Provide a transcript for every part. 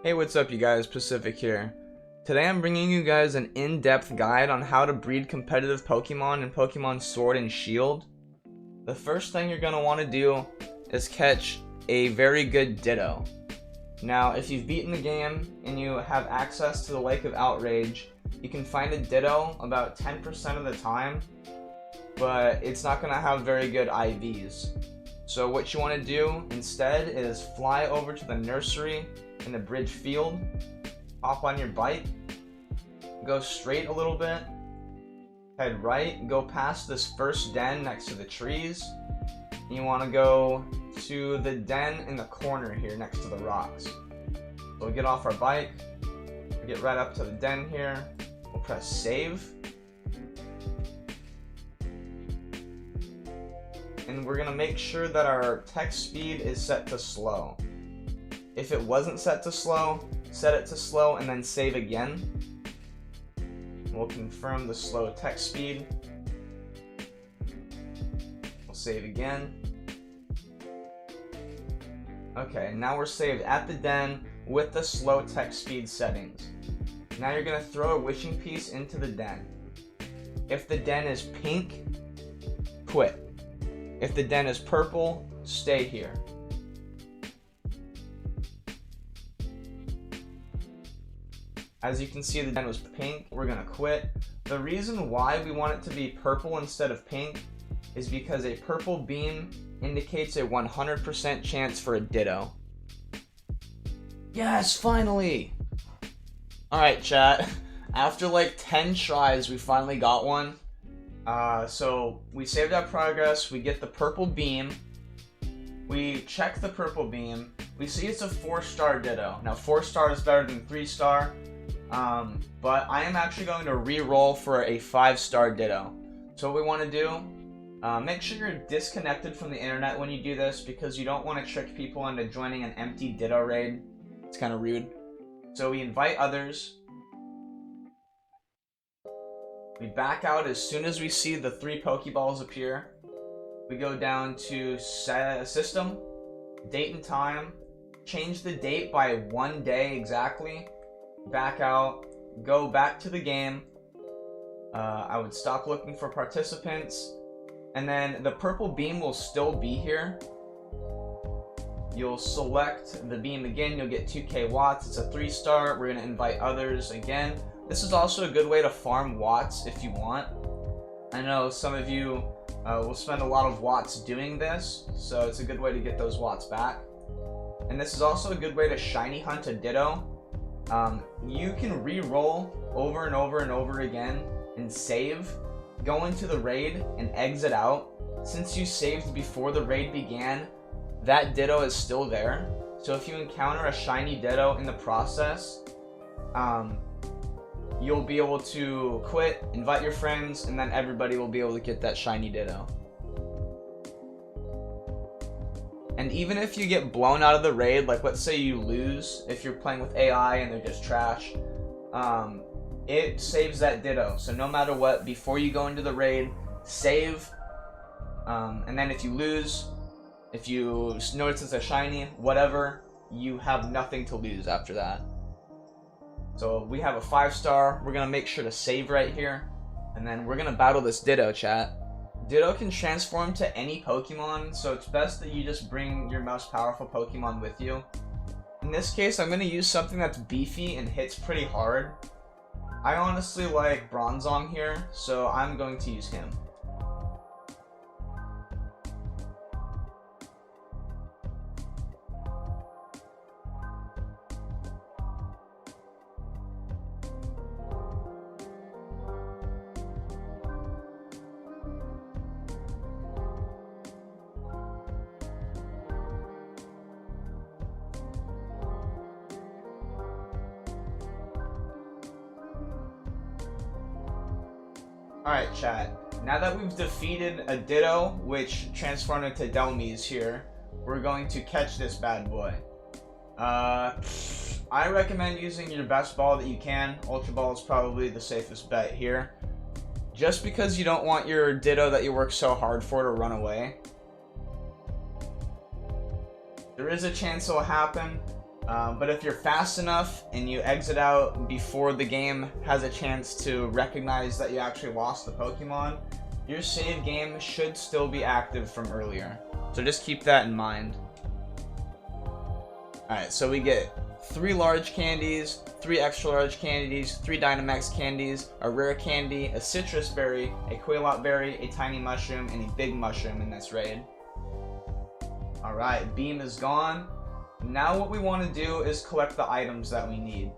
Hey, what's up you guys, Pacific here. Today I'm bringing you guys an in-depth guide on how to breed competitive Pokemon in Pokemon Sword and Shield. The first thing you're going to want to do is catch a very good Ditto. Now, if you've beaten the game and you have access to the Lake of Outrage, you can find a Ditto about 10% of the time, but it's not going to have very good IVs. So what you want to do instead is fly over to the nursery in the bridge field, hop on your bike, go straight a little bit, head right, go past this first den next to the trees. You want to go to the den in the corner here next to the rocks. So we'll get off our bike, get right up to the den here, we'll press save, and we're going to make sure that our text speed is set to slow. If it wasn't set to slow, set it to slow and then save again. We'll confirm the slow text speed. We'll save again. Okay, now we're saved at the den with the slow text speed settings. Now you're going to throw a wishing piece into the den. If the den is pink, quit. If the den is purple, stay here. As you can see, the den was pink, we're gonna quit. The reason why we want it to be purple instead of pink is because a purple beam indicates a 100% chance for a Ditto. Yes, finally! Alright, chat. After like 10 tries, we finally got one. So we saved our progress, we get the purple beam, we check the purple beam, we see it's a 4-star Ditto. Now 4-star is better than 3-star, but I am actually going to re-roll for a 5-star Ditto. So what we want to do, make sure you're disconnected from the internet when you do this, because you don't want to trick people into joining an empty Ditto raid. It's kind of rude. So we invite others. We back out as soon as we see the 3 Pokeballs appear. We go down to system, date and time, change the date by 1 day exactly, back out, go back to the game. I would stop looking for participants, and then the purple beam will still be here. You'll select the beam again, you'll get 2k watts, it's a 3-star, we're going to invite others again. This is also a good way to farm watts if you want. I know some of you will spend a lot of watts doing this, so it's a good way to get those watts back. And this is also a good way to shiny hunt a Ditto. You can re-roll over and over and over again and save, go into the raid and exit out. Since you saved before the raid began, that Ditto is still there. So if you encounter a shiny Ditto in the process, you'll be able to quit, invite your friends, and then everybody will be able to get that shiny Ditto. And even if you get blown out of the raid, like let's say you lose, if you're playing with AI and they're just trash, it saves that Ditto. So no matter what, before you go into the raid, save, and then if you lose, if you notice it's a shiny, whatever, you have nothing to lose after that. So we have a 5-star, we're going to make sure to save right here, and then we're going to battle this Ditto, chat. Ditto can transform to any Pokemon, so it's best that you just bring your most powerful Pokemon with you. In this case, I'm going to use something that's beefy and hits pretty hard. I honestly like Bronzong here, so I'm going to use him. Alright, chat. Now that we've defeated a Ditto, which transformed into Delmies here, we're going to catch this bad boy. I recommend using your best ball that you can. Ultra Ball is probably the safest bet here. Just because you don't want your Ditto that you work so hard for to run away. There is a chance it'll happen. But if you're fast enough and you exit out before the game has a chance to recognize that you actually lost the Pokemon, your save game should still be active from earlier. So just keep that in mind. Alright, so we get 3 large candies, 3 extra large candies, 3 Dynamax candies, a rare candy, a citrus berry, a Quailot berry, a tiny mushroom, and a big mushroom in this raid. Alright, Beam is gone. Now what we want to do is collect the items that we need.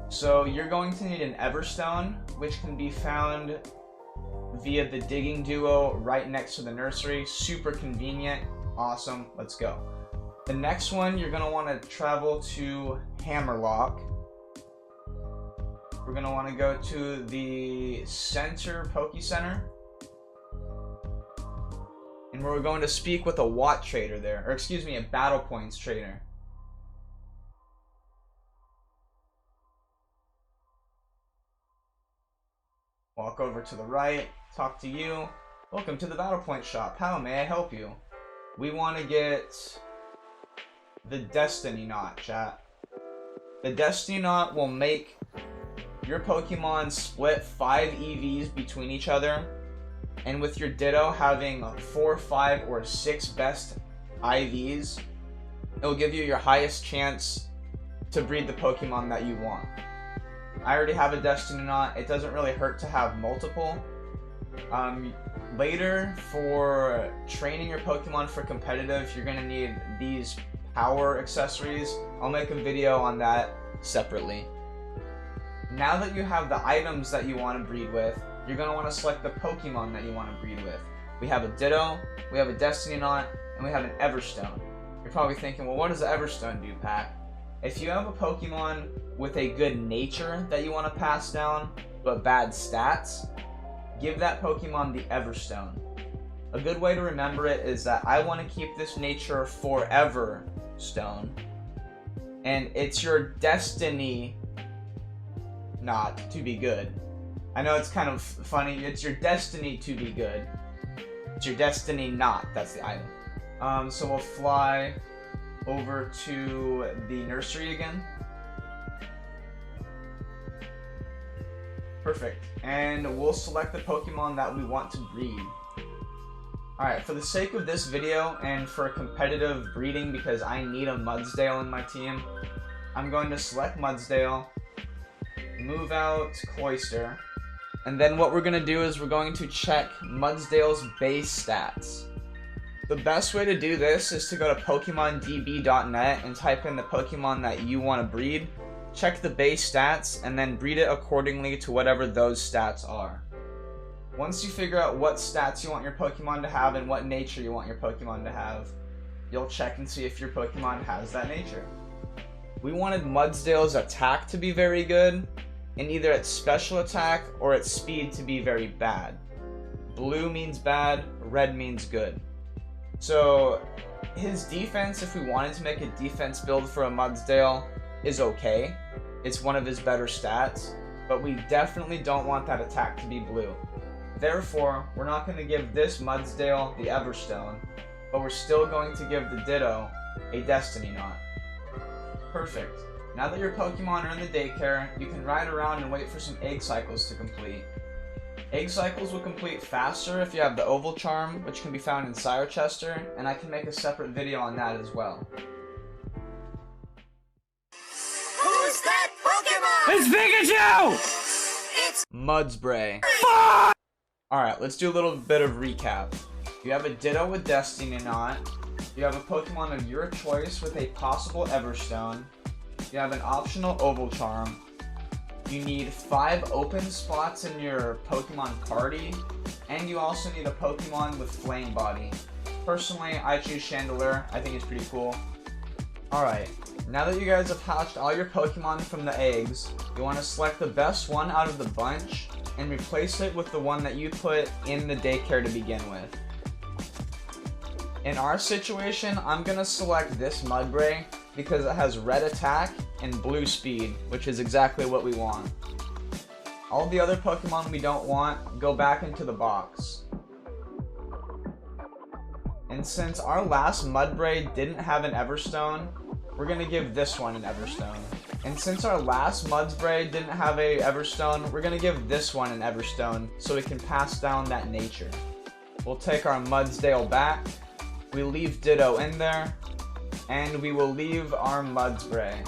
So you're going to need an Everstone, which can be found via the digging duo right next to the nursery. Super convenient. Awesome. Let's go. The next one, you're going to want to travel to Hammerlock. We're going to want to go to the Center Poke Center. And we're going to speak with a Watt trader there. Or excuse me, a Battle Points trader. Walk over to the right, talk to you. Welcome to the Battle Point shop. How may I help you? We want to get the Destiny Knot, chat. The Destiny Knot will make your Pokemon split 5 EVs between each other. And with your Ditto having 4, 5, or 6 best IVs, it will give you your highest chance to breed the Pokemon that you want. I already have a Destiny Knot. It doesn't really hurt to have multiple. Later, for training your Pokemon for competitive, you're going to need these power accessories. I'll make a video on that separately. Now that you have the items that you want to breed with, you're going to want to select the Pokemon that you want to breed with. We have a Ditto, we have a Destiny Knot, and we have an Everstone. You're probably thinking, well, what does the Everstone do, Pat? If you have a Pokemon with a good nature that you want to pass down, but bad stats, give that Pokemon the Everstone. A good way to remember it is that I want to keep this nature forever stone, and it's your destiny not to be good. I know it's kind of funny, it's your destiny to be good. It's your destiny not, that's the item. So we'll fly over to the nursery again. Perfect. And we'll select the Pokemon that we want to breed. Alright, for the sake of this video and for competitive breeding, because I need a Mudsdale in my team, I'm going to select Mudsdale, move out Cloyster, and then what we're going to do is we're going to check Mudsdale's base stats. The best way to do this is to go to PokemonDB.net and type in the Pokemon that you want to breed, check the base stats, and then breed it accordingly to whatever those stats are. Once you figure out what stats you want your Pokemon to have and what nature you want your Pokemon to have, you'll check and see if your Pokemon has that nature. We wanted Mudsdale's attack to be very good, and either its special attack or its speed to be very bad. Blue means bad, red means good. So his defense, if we wanted to make a defense build for a Mudsdale, is okay. It's one of his better stats, but we definitely don't want that attack to be blue. Therefore, we're not going to give this Mudsdale the Everstone, but we're still going to give the Ditto a Destiny Knot. Perfect. Now that your Pokemon are in the daycare, you can ride around and wait for some egg cycles to complete. Egg cycles will complete faster if you have the Oval Charm, which can be found in Sirechester, and I can make a separate video on that as well. Who's that Pokemon? It's Pikachu! It's Mudspray. Alright, let's do a little bit of recap. You have a Ditto with Destiny Knot. You have a Pokemon of your choice with a possible Everstone. You have an optional Oval Charm. You need 5 open spots in your Pokemon party. And you also need a Pokemon with Flame Body. Personally, I choose Chandelure. I think it's pretty cool. Alright, now that you guys have hatched all your Pokemon from the eggs, you want to select the best one out of the bunch and replace it with the one that you put in the daycare to begin with. In our situation, I'm going to select this Mudbray because it has red attack and blue speed, which is exactly what we want. All the other Pokemon we don't want go back into the box. And since our last Mudbray didn't have an Everstone, we're gonna give this one an Everstone. And since our last Mud Spray didn't have a Everstone, we're gonna give this one an Everstone so we can pass down that nature. We'll take our Mudsdale back, we leave Ditto in there, and we will leave our Mud Spray.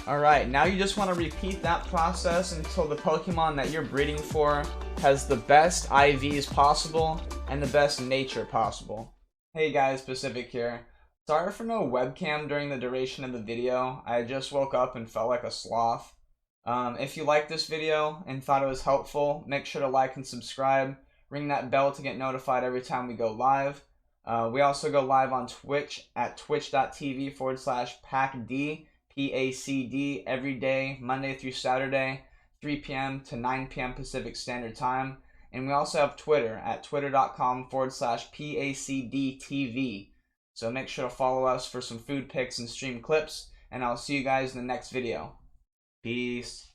Alright, now you just want to repeat that process until the Pokemon that you're breeding for has the best IVs possible and the best nature possible. Hey guys, Pacific here. Sorry for no webcam during the duration of the video. I just woke up and felt like a sloth. If you liked this video and thought it was helpful, make sure to like and subscribe. Ring that bell to get notified every time we go live. We also go live on Twitch at twitch.tv/PACD. PACD every day, Monday through Saturday, 3 p.m. to 9 p.m. Pacific Standard Time. And we also have Twitter at twitter.com/PACDTV. So make sure to follow us for some food pics and stream clips. And I'll see you guys in the next video. Peace.